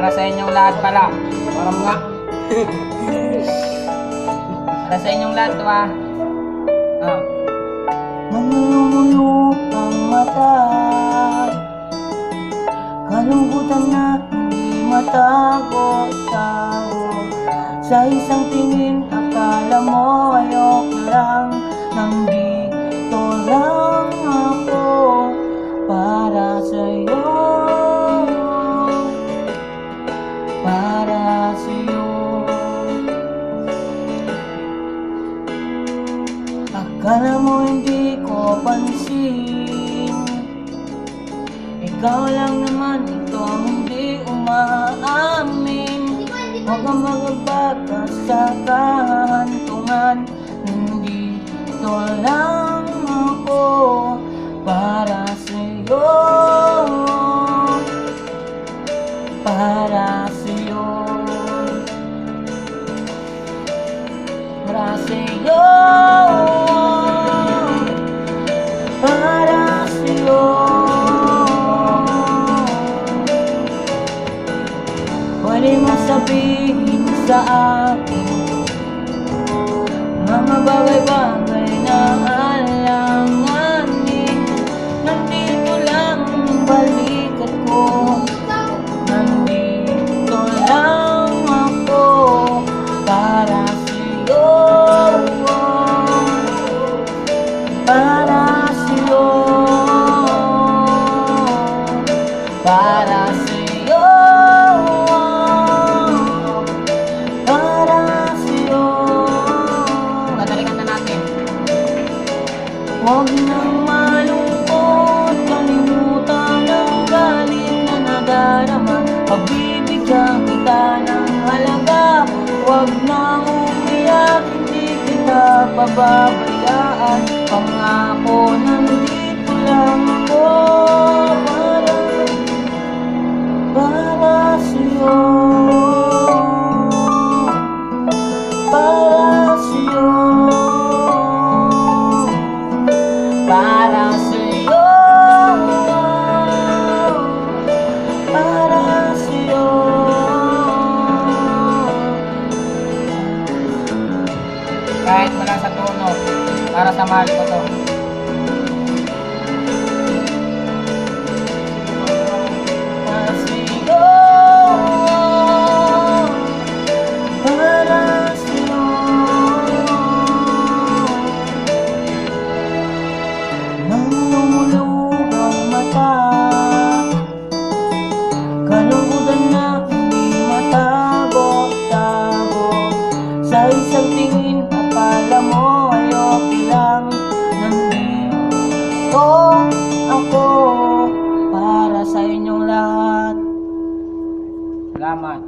Para sa inyong lahat pala. Parang nga. Para sa inyong lahat to ah. Oh. Nanulunok ang mata, kalungkutan na hindi matago-tago. Sa isang tingin, akala mo ayok lang. Nandito lang ako para sa'yo, para sa'yo. Akala mo hindi ko pansin, ikaw lang naman ito ang hindi umaamin. Huwag kang magbabakas sa kahantungan. Nandito lang ako para sa'yo, para sa'yo, para sa'yo, para sa'yo. Pwede mo sabihin sa akin mga bagay-bagay na alanganin. Nandito lang ang balikat ko, nandito lang ako para sa'yo, para sa'yo, para sa'yo, para sa'yo. Dadalikan na natin. Huwag nang malungkot, kalimutan ang galit na nadarama. Pagbibigyan kita ng halaga, huwag nang umiyak, hindi kita pababayaan. Pangako nandito lang ako para sa'yo, para sa'yo, para sa'yo, para sa'yo. Kahit wala sa tono. Para sa mahal ko to. Para sa'yo, para sa'yo. Nang lumulog ang mata, kalungkutan na hindi matago-tago. Sa isang tingin, akala mo ayok lang. Nandito ako para sa inyong lahat. Salamat.